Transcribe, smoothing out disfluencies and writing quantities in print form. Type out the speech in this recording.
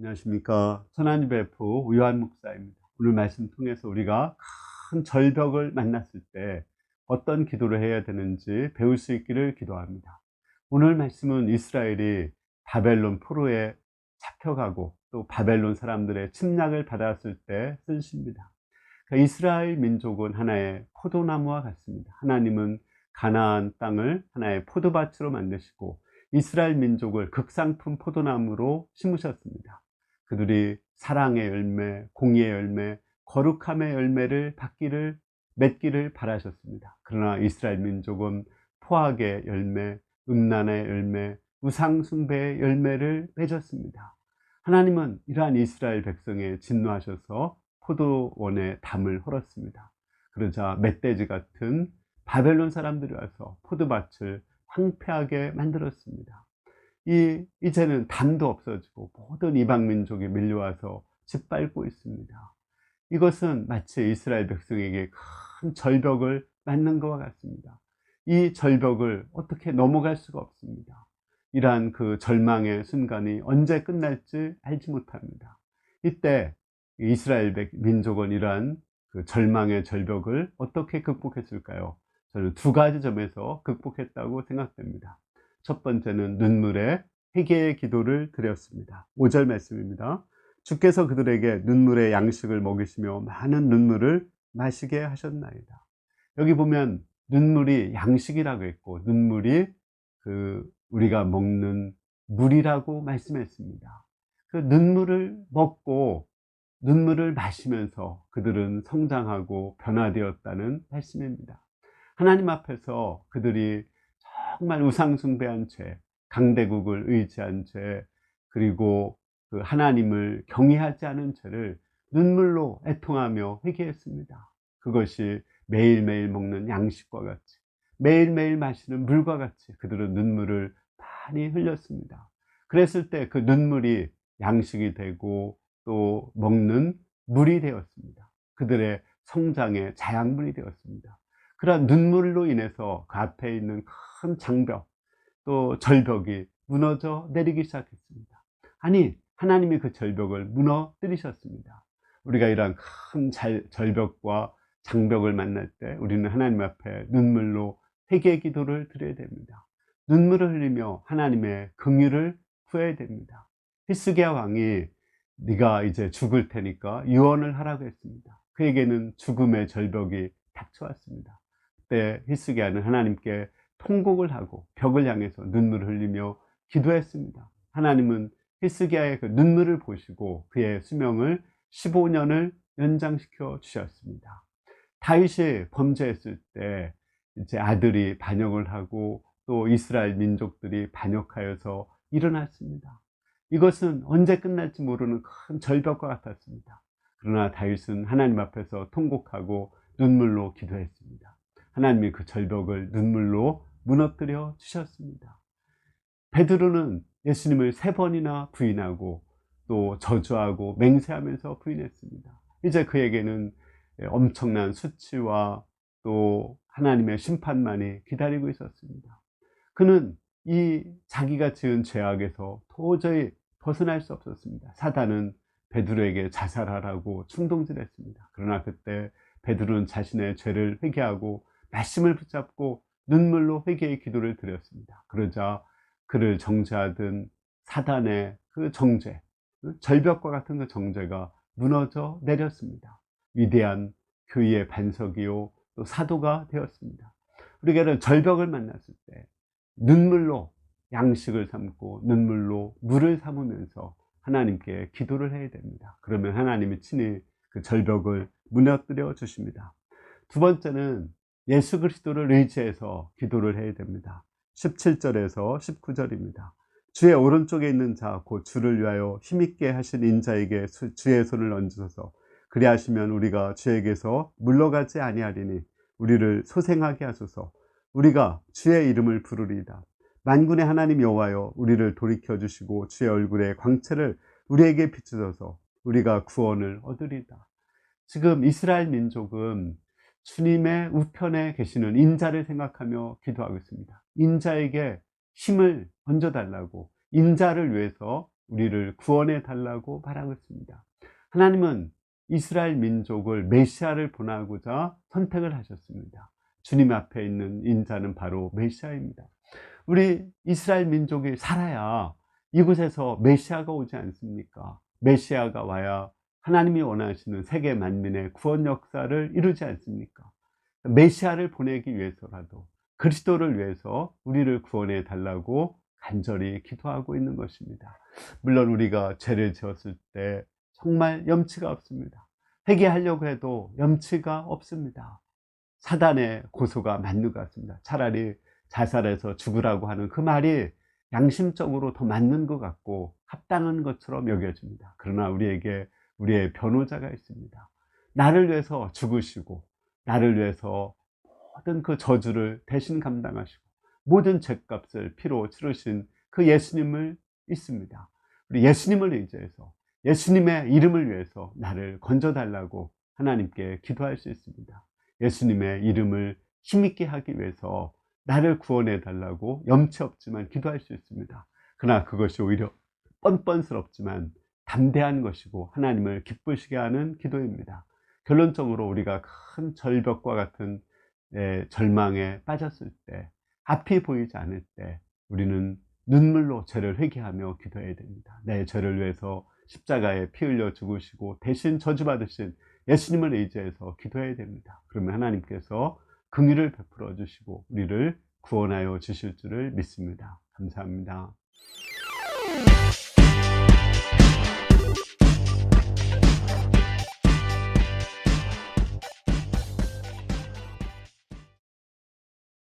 안녕하십니까. 천안유 베프 유한 목사입니다. 오늘 말씀 통해서 우리가 큰 절벽을 만났을 때 어떤 기도를 해야 되는지 배울 수 있기를 기도합니다. 오늘 말씀은 이스라엘이 바벨론 포로에 잡혀가고 또 바벨론 사람들의 침략을 받았을 때 쓴 시입니다. 그러니까 이스라엘 민족은 하나의 포도나무와 같습니다. 하나님은 가나안 땅을 하나의 포도밭으로 만드시고 이스라엘 민족을 극상품 포도나무로 심으셨습니다. 그들이 사랑의 열매, 공의의 열매, 거룩함의 열매를 맺기를 바라셨습니다. 그러나 이스라엘 민족은 포악의 열매, 음란의 열매, 우상 숭배의 열매를 맺었습니다. 하나님은 이러한 이스라엘 백성에 진노하셔서 포도원에 담을 헐었습니다. 그러자 멧돼지 같은 바벨론 사람들이 와서 포도밭을 황폐하게 만들었습니다. 이제는 담도 없어지고 모든 이방 민족이 밀려와서 짓밟고 있습니다. 이것은 마치 이스라엘 백성에게 큰 절벽을 맞는 것과 같습니다. 이 절벽을 어떻게 넘어갈 수가 없습니다. 이러한 그 절망의 순간이 언제 끝날지 알지 못합니다. 이때 이스라엘 민족은 이러한 그 절망의 절벽을 어떻게 극복했을까요? 저는 두 가지 점에서 극복했다고 생각됩니다. 첫 번째는 눈물의 회개의 기도를 드렸습니다. 5절 말씀입니다. 주께서 그들에게 눈물의 양식을 먹이시며 많은 눈물을 마시게 하셨나이다. 여기 보면 눈물이 양식이라고 했고 눈물이 우리가 먹는 물이라고 말씀했습니다. 그 눈물을 먹고 눈물을 마시면서 그들은 성장하고 변화되었다는 말씀입니다. 하나님 앞에서 그들이 정말 우상숭배한 죄, 강대국을 의지한 죄, 그리고 그 하나님을 경외하지 않은 죄를 눈물로 애통하며 회개했습니다. 그것이 매일매일 먹는 양식과 같이, 매일매일 마시는 물과 같이 그들은 눈물을 많이 흘렸습니다. 그랬을 때 그 눈물이 양식이 되고 또 먹는 물이 되었습니다. 그들의 성장의 자양분이 되었습니다. 그러한 눈물로 인해서 그 앞에 있는 큰 장벽, 또 절벽이 무너져 내리기 시작했습니다. 아니, 하나님이 그 절벽을 무너뜨리셨습니다. 우리가 이러한 큰 절벽과 장벽을 만날 때 우리는 하나님 앞에 눈물로 회개 기도를 드려야 됩니다. 눈물을 흘리며 하나님의 긍휼을 구해야 됩니다. 히스기야 왕이 네가 이제 죽을 테니까 유언을 하라고 했습니다. 그에게는 죽음의 절벽이 닥쳐왔습니다. 그때 히스기야는 하나님께 통곡을 하고 벽을 향해서 눈물을 흘리며 기도했습니다. 하나님은 히스기야의 그 눈물을 보시고 그의 수명을 15년을 연장시켜 주셨습니다. 다윗이 범죄했을 때 이제 아들이 반역을 하고 또 이스라엘 민족들이 반역하여서 일어났습니다. 이것은 언제 끝날지 모르는 큰 절벽과 같았습니다. 그러나 다윗은 하나님 앞에서 통곡하고 눈물로 기도했습니다. 하나님이 그 절벽을 눈물로 무너뜨려 주셨습니다. 베드로는 예수님을 3번이나 부인하고 또 저주하고 맹세하면서 부인했습니다. 이제 그에게는 엄청난 수치와 또 하나님의 심판만이 기다리고 있었습니다. 그는 이 자기가 지은 죄악에서 도저히 벗어날 수 없었습니다. 사단은 베드로에게 자살하라고 충동질했습니다. 그러나 그때 베드로는 자신의 죄를 회개하고 말씀을 붙잡고 눈물로 회개의 기도를 드렸습니다. 그러자 그를 정죄하던 사단의 그 정죄, 절벽과 같은 그 정죄가 무너져 내렸습니다. 위대한 교회의 반석이요 또 사도가 되었습니다. 우리가 절벽을 만났을 때 눈물로 양식을 삼고 눈물로 물을 삼으면서 하나님께 기도를 해야 됩니다. 그러면 하나님이 친히 그 절벽을 무너뜨려 주십니다. 두 번째는 예수 그리스도를 의지해서 기도를 해야 됩니다. 17절에서 19절입니다. 주의 오른쪽에 있는 자 곧 주를 위하여 힘있게 하신 인자에게 주의 손을 얹으소서. 그리하시면 우리가 주에게서 물러가지 아니하리니 우리를 소생하게 하소서. 우리가 주의 이름을 부르리이다. 만군의 하나님 여호와여 우리를 돌이켜 주시고 주의 얼굴의 광채를 우리에게 비추소서. 우리가 구원을 얻으리이다. 지금 이스라엘 민족은 주님의 우편에 계시는 인자를 생각하며 기도하고 있습니다. 인자에게 힘을 얹어달라고, 인자를 위해서 우리를 구원해 달라고 바라고 있습니다. 하나님은 이스라엘 민족을 메시아를 보내고자 선택을 하셨습니다. 주님 앞에 있는 인자는 바로 메시아입니다. 우리 이스라엘 민족이 살아야 이곳에서 메시아가 오지 않습니까? 메시아가 와야 하나님이 원하시는 세계 만민의 구원 역사를 이루지 않습니까? 메시아를 보내기 위해서라도, 그리스도를 위해서 우리를 구원해 달라고 간절히 기도하고 있는 것입니다. 물론 우리가 죄를 지었을 때 정말 염치가 없습니다. 회개하려고 해도 염치가 없습니다. 사단의 고소가 맞는 것 같습니다. 차라리 자살해서 죽으라고 하는 그 말이 양심적으로 더 맞는 것 같고 합당한 것처럼 여겨집니다. 그러나 우리에게 우리의 변호자가 있습니다. 나를 위해서 죽으시고 나를 위해서 모든 그 저주를 대신 감당하시고 모든 죄값을 피로 치르신 그 예수님을 있습니다. 우리 예수님을 의지해서 예수님의 이름을 위해서 나를 건져달라고 하나님께 기도할 수 있습니다. 예수님의 이름을 힘있게 하기 위해서 나를 구원해 달라고 염치 없지만 기도할 수 있습니다. 그러나 그것이 오히려 뻔뻔스럽지만 담대한 것이고 하나님을 기쁘시게 하는 기도입니다. 결론적으로 우리가 큰 절벽과 같은 절망에 빠졌을 때, 앞이 보이지 않을 때 우리는 눈물로 죄를 회개하며 기도해야 됩니다. 내 죄를 위해서 십자가에 피 흘려 죽으시고 대신 저주받으신 예수님을 의지해서 기도해야 됩니다. 그러면 하나님께서 긍휼을 베풀어 주시고 우리를 구원하여 주실 줄을 믿습니다. 감사합니다.